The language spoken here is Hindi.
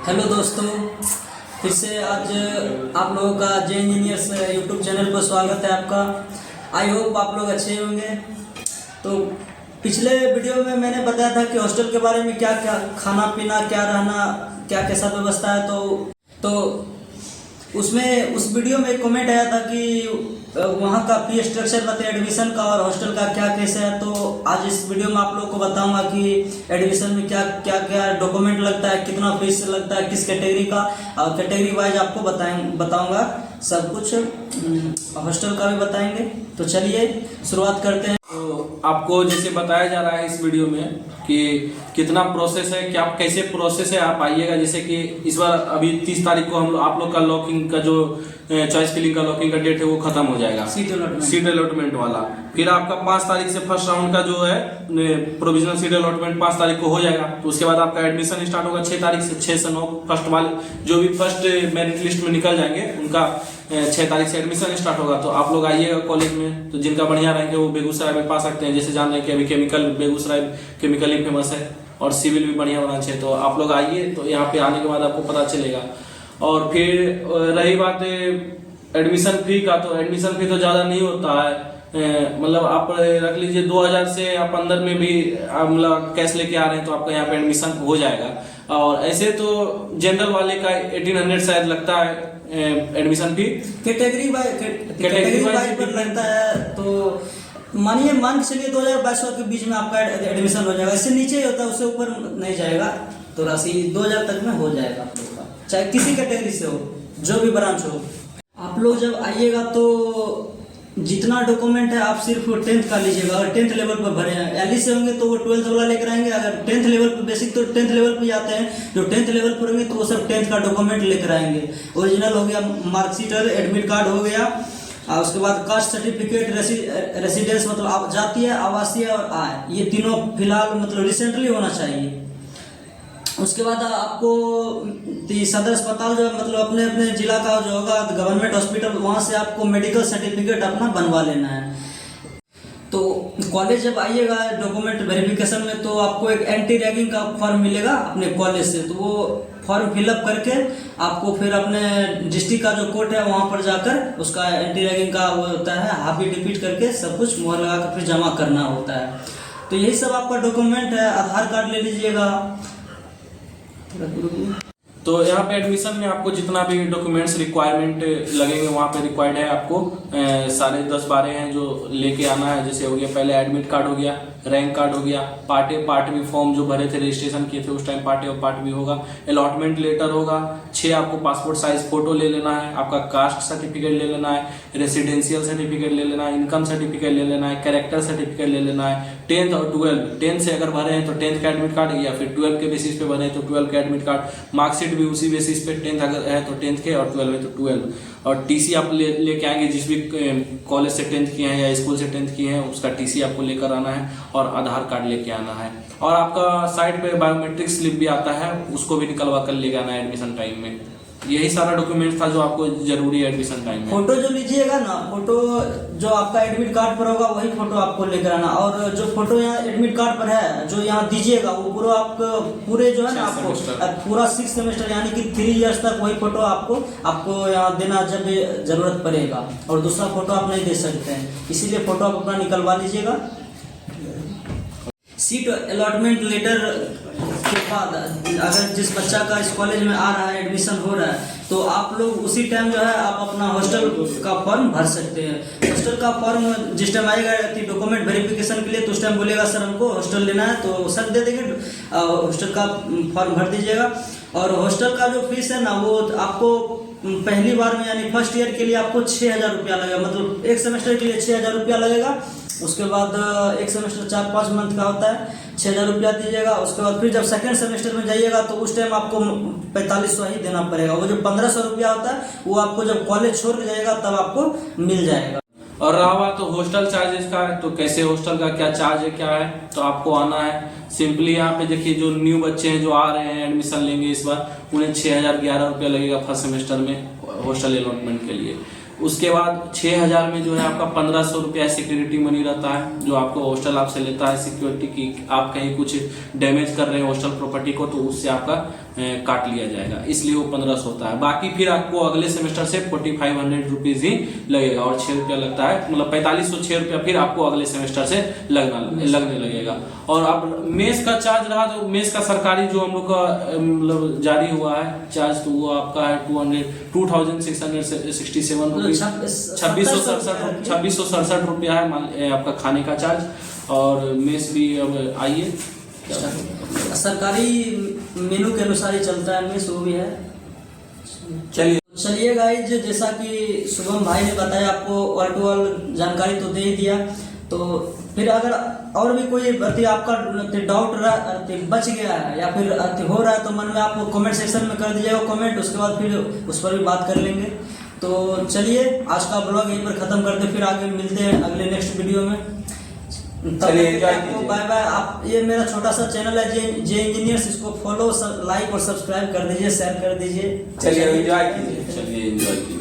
हेलो दोस्तों, फिर से आज आप लोगों का जे इंजीनियर्स यूट्यूब चैनल पर स्वागत है आपका। आई होप आप लोग अच्छे होंगे। तो पिछले वीडियो में मैंने बताया था कि हॉस्टल के बारे में क्या क्या खाना पीना, क्या रहना, क्या कैसा व्यवस्था है। तो उसमें उस वीडियो में एक कमेंट आया था कि वहाँ का फी स्ट्रक्चर बताए एडमिशन का और हॉस्टल का क्या कैसे है। तो आज इस वीडियो में आप लोगों को बताऊंगा कि एडमिशन में क्या क्या क्या डॉक्यूमेंट लगता है, कितना फीस लगता है, किस कैटेगरी का, और कैटेगरी वाइज आपको बताऊंगा सब कुछ। हॉस्टल का भी बताएंगे। तो चलिए शुरुआत करते हैं। तो आपको जैसे बताया जा रहा है इस वीडियो में कि कितना प्रोसेस है, क्या कैसे प्रोसेस है। आप आइएगा, जैसे कि इस बार अभी 30 तारीख को आप लोग का लॉकिंग का जो चॉइस फिलिंग का लॉकिंग का डेट है वो खत्म हो जाएगा, सीट अलॉटमेंट वाला। फिर आपका 5 तारीख से फर्स्ट राउंड का जो है प्रोविजनल सीट अलॉटमेंट 5 तारीख को हो जाएगा। तो उसके बाद आपका एडमिशन स्टार्ट होगा 6 तारीख से। 6 से 9 फर्स्ट वाले जो भी फर्स्ट मेरिट लिस्ट में निकल जाएंगे उनका 6 तारीख से एडमिशन स्टार्ट होगा। तो आप लोग आइएगा कॉलेज में। तो जिनका बढ़िया रहेंगे वो बेगूसराय में पा सकते हैं। जैसे जान रहे हैं कि अभी केमिकल बेगूसराय केमिकल ही फेमस है और सिविल भी बढ़िया होना चाहिए। तो आप लोग आइए, तो यहाँ पे आने के बाद आपको पता चलेगा। और फिर रही बात एडमिशन फी का, तो एडमिशन फी तो ज़्यादा नहीं होता है। मतलब आप रख लीजिए 2000 से आप अंदर में भी मतलब कैश लेके आ रहे हैं तो आपका यहाँ पे एडमिशन हो जाएगा। और ऐसे तो जनरल वाले का 1800 शायद लगता है एडमिशन फी। कैटेगरी वाइज पर लगता है। तो मानिए मान के चलिए 2000-2200 के बीच में आपका एडमिशन हो जाएगा। इससे नीचे होता है, उससे ऊपर नहीं जाएगा। तो राशि 2000 तक में हो जाएगा आप लोग का, चाहे किसी कैटेगरी से हो, जो भी ब्रांच हो। आप लोग जब आइएगा तो जितना डॉक्यूमेंट है आप सिर्फ 10th का लीजिएगा। अगर 10th लेवल पर भरे हैं, एलई से होंगे तो वो 12th वाला लेकर आएंगे। अगर 10th लेवल पर बेसिक तो 10th लेवल पर जाते हैं, जो 10th लेवल पर होंगे तो वो सब 10th का डॉक्यूमेंट लेकर आएंगे। ओरिजिनल हो गया, मार्कशीट और एडमिट कार्ड हो गया, और उसके बाद कास्ट सर्टिफिकेट, रेसिडेंस मतलब जातीय, आवासीय और आय, ये तीनों फिलहाल मतलब रिसेंटली होना चाहिए। उसके बाद आपको सदर अस्पताल जो मतलब अपने अपने जिला का जो होगा गवर्नमेंट हॉस्पिटल, वहाँ से आपको मेडिकल सर्टिफिकेट अपना बनवा लेना है। तो कॉलेज जब आइएगा डॉक्यूमेंट वेरिफिकेशन में, तो आपको एक एंटी रैगिंग का फॉर्म मिलेगा अपने कॉलेज से। तो वो फॉर्म फिलअप करके आपको फिर अपने डिस्ट्रिक्ट का जो कोर्ट है वहाँ पर जाकर उसका एंटी रैगिंग का वो होता है, हाफी डिपीट करके सब कुछ मोहर लगा कर फिर जमा करना होता है। तो यही सब आपका डॉक्यूमेंट है। आधार कार्ड ले लीजिएगा। तो यहाँ पे एडमिशन में आपको जितना भी डॉक्यूमेंट्स रिक्वायरमेंट लगेंगे वहाँ पे रिक्वायर्ड है आपको सारे 10-12 हैं जो लेके आना है। जैसे हो गया पहले एडमिट कार्ड हो गया, रैंक कार्ड हो गया, पार्ट बी फॉर्म जो भरे थे, रजिस्ट्रेशन किए थे उस टाइम पार्ट ए और पार्ट बी होगा, अलॉटमेंट लेटर होगा, 6 आपको पासपोर्ट साइज फोटो ले लेना है, आपका कास्ट सर्टिफिकेट ले लेना है, रेसिडेंशियल सर्टिफिकेट ले लेना है, इनकम सर्टिफिकेट ले लेना है, कैरेक्टर सर्टिफिकेट ले लेना है। 10th और 12th, 10th से अगर भरे हैं तो 10th का एडमिट कार्ड, या फिर 12th के बेसिस पे भरे हैं तो 12th का एडमिट कार्ड, मार्कशीट भी उसी बेसिस पे 10th अगर है तो 10th के, और 12th है तो 12th। और टीसी आप लेके आएंगे, जिस भी कॉलेज से 10th किए हैं या स्कूल से 10th किए हैं उसका टीसी आपको लेकर आना है, और आधार कार्ड लेके आना है। और आपका साइड पे बायोमेट्रिक स्लिप भी आता है, उसको भी निकलवा कर लेके आना है एडमिशन टाइम में। यही सारा डॉक्यूमेंट था जो आपको जरूरी है एडमिशन टाइम में। फोटो जो लीजिएगा ना, फोटो जो आपका एडमिट कार्ड पर होगा वही फोटो आपको लेकर आना। और जो फोटो यहाँ एडमिट कार्ड पर है जो यहाँ दीजिएगा वो पूरा आपको पूरे जो है ना आपको पूरा 6 सेमेस्टर यानी कि 3 इयर्स तक वही फोटो आपको यहाँ देना जब जरूरत पड़ेगा। और दूसरा फोटो आप नहीं दे सकते हैं, इसीलिए फोटो आप अपना निकलवा लीजिएगा। सीट अलॉटमेंट लेटर के बाद अगर जिस बच्चा का इस कॉलेज में आ रहा है, एडमिशन हो रहा है, तो आप लोग उसी टाइम जो है आप अपना हॉस्टल का फॉर्म भर सकते हैं। हॉस्टल का फॉर्म जिस टाइम आएगा डॉक्यूमेंट वेरिफिकेशन के लिए, तो उस टाइम बोलेगा सर हमको हॉस्टल लेना है, तो सर दे देंगे, हॉस्टल का फॉर्म भर दीजिएगा। और हॉस्टल का जो फीस है ना वो आपको पहली बार में यानी फर्स्ट ईयर के लिए आपको 6000 रुपया लगेगा। मतलब एक सेमेस्टर के लिए 6000 रुपया लगेगा। उसके बाद एक सेमेस्टर 4-5 मंथ का होता है, 6000 रुपया दीजिएगा। उसके बाद फिर जब सेकंड सेमेस्टर में जाइएगा तो उस टाइम आपको 4500 ही देना पड़ेगा। वो जो 1500 रुपया होता है वो आपको जब कॉलेज छोड़ के जाएगा तब आपको मिल जाएगा। और रहा बात तो हॉस्टल चार्जेस का, तो कैसे हॉस्टल का क्या चार्ज है क्या है, तो आपको आना है सिंपली यहाँ पे। देखिए जो न्यू बच्चे हैं जो आ रहे हैं एडमिशन लेंगे इस बार, उन्हें 6011 रुपया लगेगा फर्स्ट सेमेस्टर में हॉस्टल अलॉटमेंट के लिए। उसके बाद 6000 में जो है आपका 1500 रुपया सिक्योरिटी मनी रहता है जो आपको हॉस्टल आपसे लेता है सिक्योरिटी की। आप कहीं कुछ डैमेज कर रहे हैं हॉस्टल प्रॉपर्टी को तो उससे आपका काट लिया जाएगा, इसलिए वो 1500 होता है। बाकी फिर आपको अगले सेमेस्टर से 4500 रुपीज ही लगेगा और 6 रुपया लगता है, मतलब 4506 रुपया फिर आपको अगले सेमेस्टर से लगने लगेगा। और अब मेस का चार्ज रहा, तो मेस का सरकारी जो हम लोग का मतलब जारी हुआ है चार्ज, तो वो आपका है 2667 रुपीज, 2667 रुपया है आपका खाने का चार्ज। और मेस भी अब आइए सरकारी मेनू के अनुसार ही चलता है मेस, वो भी है। चलिए गाइस, जैसा कि शुभम भाई ने बताया आपको ऑल टू ऑल जानकारी तो दे ही दिया, तो फिर अगर और भी कोई आपका डाउट बच गया है या फिर हो रहा है तो मन में आप कमेंट सेक्शन में कर दीजिएगा कमेंट, उसके बाद फिर उस पर भी बात कर लेंगे। तो चलिए आज का ब्लॉग यहीं पर खत्म करते, फिर आगे मिलते हैं अगले नेक्स्ट वीडियो में। चलिए बाय बाय। आप ये मेरा छोटा सा चैनल है जे इंजीनियर्स, इसको फॉलो लाइक और सब्सक्राइब कर दीजिए, शेयर कर दीजिए। चलिए एंजॉय कीजिए।